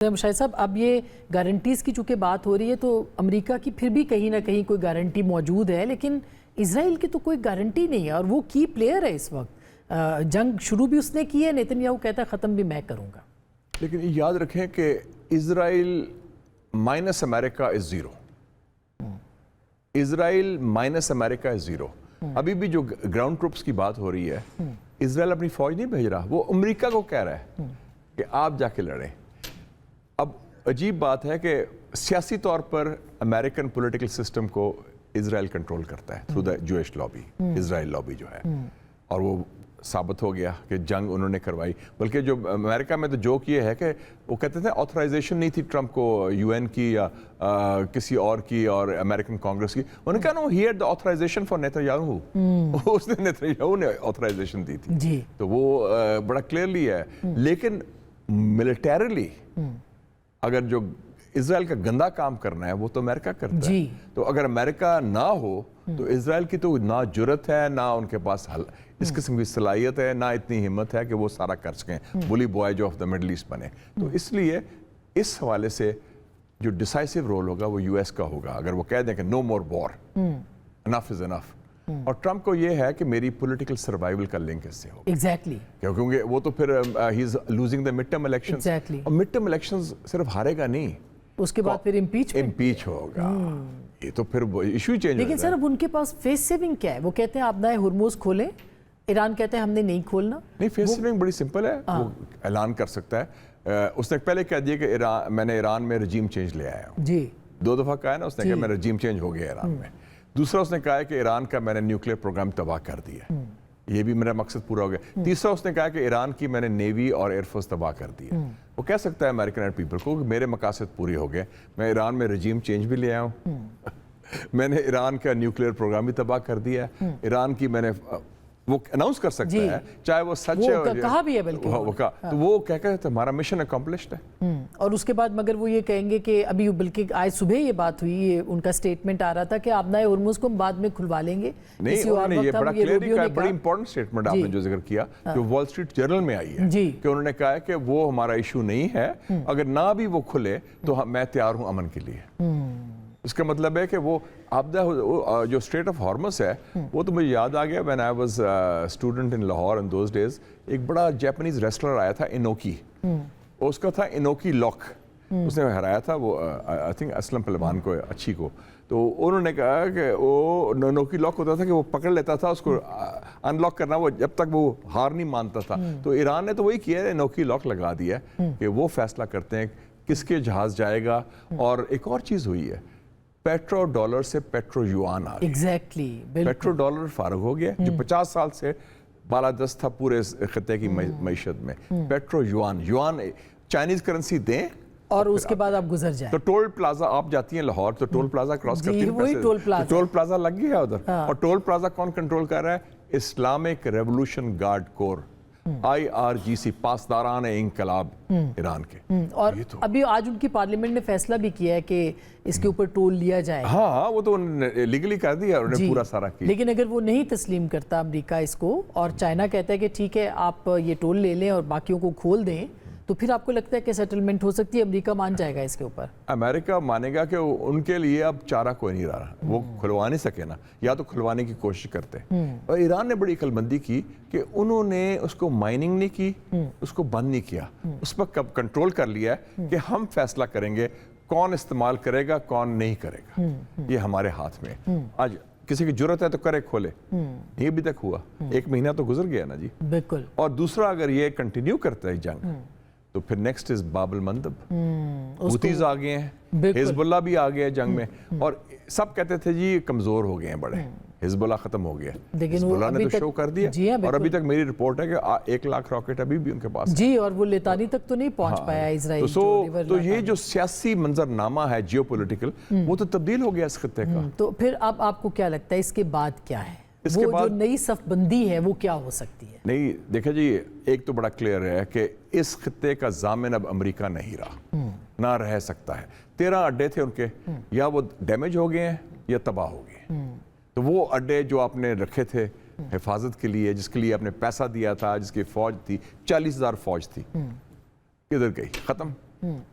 شاہد صاحب اب یہ گارنٹیز کی چونکہ بات ہو رہی ہے تو امریکہ کی پھر بھی کہیں نہ کہیں کوئی گارنٹی موجود ہے، لیکن اسرائیل کی تو کوئی گارنٹی نہیں ہے اور وہ کی پلیئر ہے اس وقت۔ جنگ شروع بھی اس نے کی ہے، نیتن یاہو کہتا ہے ختم بھی میں کروں گا۔ لیکن یاد رکھیں کہ Israel minus America is zero, Israel minus America is zero. ابھی بھی جو گراؤنڈ ٹروپس کی بات ہو رہی ہے، اسرائیل اپنی فوج نہیں بھیج رہا، وہ امریکہ کو کہہ رہا ہے کہ آپ جا کے لڑیں۔ اب عجیب بات ہے کہ سیاسی طور پر امریکن پولیٹیکل سسٹم کو اسرائیل کنٹرول کرتا ہے through the Jewish lobby, Israel lobby جو ہے، اور وہ ثابت ہو گیا کہ جنگ انہوں نے کروائی۔ بلکہ جو امریکہ میں تو جوک یہ ہے کہ وہ کہتے تھے آتھرائزیشن نہیں تھی ٹرمپ کو یو این کی یا کسی اور کی اور امریکن کانگریس کی، انہوں نے کہا no he had the authorization for Netanyahu, اس نے نیتن یاہو نے آتھرائزیشن دی تھی، تو وہ بڑا کلیئرلی ہے۔ لیکن ملیٹریلی اگر جو اسرائیل کا گندا کام کرنا ہے وہ تو امریکہ کرتا ہے، تو اگر امریکہ نہ ہو تو اسرائیل کی تو نہ جرت ہے، نہ ان کے پاس اس قسم کی صلاحیت ہے، نہ اتنی ہمت ہے کہ وہ سارا کر سکیں، بلی بوائے جو آف دا مڈل ایسٹ بنے۔ تو اس لیے اس حوالے سے جو ڈیسائسو رول ہوگا وہ یو ایس کا ہوگا، اگر وہ کہہ دیں کہ نو مور وار، انف از انف۔ اور ٹرمپ کو یہ ہے کہ میری پولیٹیکل سروائیول کا لنک اس سے ہوگا، ایگزیکٹلی، کیونکہ وہ تو پھر he is losing the mid term elections, اور مڈ ٹرم الیکشنز صرف ہارے گا نہیں، اس کے بعد پھر امپیچ ہوگا، یہ تو پھر ایشو ہی چینج ہو۔ لیکن سر اب ان کے پاس فیس سیونگ کیا ہے؟ وہ کہتے ہیں آپ نئے ہرموز کھولیں، ایران کہتے ہیں ہم نے نہیں کھولنا۔ نہیں، فیس سیونگ بڑی سمپل ہے، وہ اعلان کر سکتا ہے۔ اس نے پہلے کہہ دیا کہ میں نے ایران میں رجیم چینج لے آیا ہوں، جی 2 دفعہ کہا ہے نا اس نے کہ میں رجیم چینج ہو گیا ایران میں۔ دوسرا اس نے کہا ہے کہ ایران کا میں نے نیوکلیئر پروگرام تباہ کر دیا، یہ بھی میرا مقصد پورا ہو گیا۔ تیسرا اس نے کہا کہ ایران کی میں نے نیوی اور ایئر فورس تباہ کر دیا۔ وہ کہہ سکتا ہے امریکن پیپل کو کہ میرے مقاصد پورے ہو گئے، میں ایران میں رجیم چینج بھی لے آیا ہوں، میں نے ایران کا نیوکلیئر پروگرام بھی تباہ کر دیا ہے، ایران کی میں نے وہ اناؤنس کر سکتا ہے، چاہے وہ سچ ہے، کہا بھی ہے بلکہ تو وہ کہہ کر ہمارا مشن اکمپلشڈ ہے۔ اور اس کے بعد مگر وہ یہ کہیں گے کہ ابھی بلکہ آج صبح یہ بات ہوئی، یہ ان کا سٹیٹمنٹ آ رہا تھا کہ آپ نئے ہرمز کو ہم بعد میں کھلوا لیں گے۔ نہیں، انہوں نے یہ بڑا کلیئرلی کہا، بڑی امپورٹنٹ سٹیٹمنٹ آپ نے جو ذکر کیا جو وال اسٹریٹ جرنل میں آئی ہے، کہ انہوں نے کہا ہے کہ وہ ہمارا ایشو نہیں ہے، اگر نہ بھی وہ کھلے تو میں تیار ہوں امن کے لیے۔ اس کا مطلب ہے کہ وہ جو اسٹریٹ آف ہارمس ہے وہ تو مجھے یاد آ گیا، when I was student in Lahore in those days, ایک بڑا جیپنیز ریسلر آیا تھا انوکی، اس کا تھا انوکی لاک، اس نے ہرایا تھا وہ آئی تھنک اسلم پہلوان کو، اچھی کو، تو انہوں نے کہا کہ وہ انوکی لاک ہوتا تھا کہ وہ پکڑ لیتا تھا اس کو ان لاک کرنا، وہ جب تک وہ ہار نہیں مانتا تھا۔ تو ایران نے تو وہی کیا ہے، انوکی لاک لگا دیا ہے کہ وہ فیصلہ کرتے ہیں کس کے جہاز جائے گا۔ اور ایک اور چیز ہوئی ہے، پیٹرو ڈالر سے پیٹرو یوان آ گیا، پیٹرو ڈالر فارغ ہو گیا جو 50 سال سے بالادست تھا پورے خطے کی معیشت میں، پیٹرو یوان چائنیز کرنسی دیں اور اس کے بعد آپ گزر جائیں۔ تو ٹول پلازا آپ جاتی ہیں لاہور تو ٹول پلازا کراس کرتی ہیں، ٹول پلازا لگ گیا ادھر، اور ٹول پلازا کون کنٹرول کر رہا ہے؟ اسلامک ریولوشن گارڈ کور، IRGC، پاسداران انقلاب ایران کے۔ اور ابھی آج ان کی پارلیمنٹ نے فیصلہ بھی کیا ہے کہ اس کے اوپر ٹول لیا جائے۔ ہاں، وہ تو لیگلی کر دیا انہوں نے پورا سارا کیا۔ لیکن اگر وہ نہیں تسلیم کرتا امریکہ اس کو، اور چائنا کہتا ہے کہ ٹھیک ہے آپ یہ ٹول لے لیں اور باقیوں کو کھول دیں، تو پھر آپ کو لگتا ہے کہ سیٹلمنٹ ہو سکتی ہے؟ امریکہ مان جائے گا اس کے اوپر؟ امریکہ مانے گا کہ ان کے لیے اب چارہ کوئی نہیں رہا، وہ کھلوا نہیں سکے نا، یا تو کھلوانے کی کوشش کرتے ہیں۔ اور ایران نے بڑی عقل مندی کی کہ انہوں نے اس کو مائننگ نہیں کی، اس کو بند نہیں کیا، اس پر کب کنٹرول کر لیا ہے کہ ہم فیصلہ کریں گے کون استعمال کرے گا کون نہیں کرے گا، یہ ہمارے ہاتھ میں۔ آج کسی کی جرت ہے تو کرے کھولے، یہ ابھی تک ہوا، 1 مہینہ تو گزر گیا نا جی۔ بالکل۔ اور دوسرا اگر یہ کنٹینیو کرتا ہے جنگ تو پھر نیکسٹ از باب المندب، حوثیز آ گئے ہیں، حزب اللہ بھی آ گیا ہے جنگ میں، اور سب کہتے تھے جی کمزور ہو گئے ہیں بڑے، حزب اللہ ختم ہو گیا، حزب اللہ نے تو شو کر دیا، اور ابھی تک میری رپورٹ ہے کہ 1 لاکھ راکٹ ابھی بھی ان کے پاس جی، اور وہ لیتانی تک تو نہیں پہنچ پایا اسرائیل۔ تو یہ جو سیاسی منظرنامہ ہے جیو پولیٹیکل، وہ تو تبدیل ہو گیا اس خطے کا۔ تو پھر اب آپ کو کیا لگتا ہے اس کے بعد کیا ہے؟ وہ جو نئی صف بندی ہے وہ کیا ہو سکتی ہے؟ نہیں دیکھیں جی، ایک تو بڑا کلیئر ہے کہ اس خطے کا ضامن اب امریکہ نہیں رہا، نہ رہ سکتا ہے۔ 13 اڈے تھے ان کے، یا وہ ڈیمیج ہو گئے ہیں یا تباہ ہو گئے ہیں۔ تو وہ اڈے جو آپ نے رکھے تھے حفاظت کے لیے، جس کے لیے آپ نے پیسہ دیا تھا، جس کی فوج تھی 40,000 فوج تھی، کدھر گئی؟ ختم۔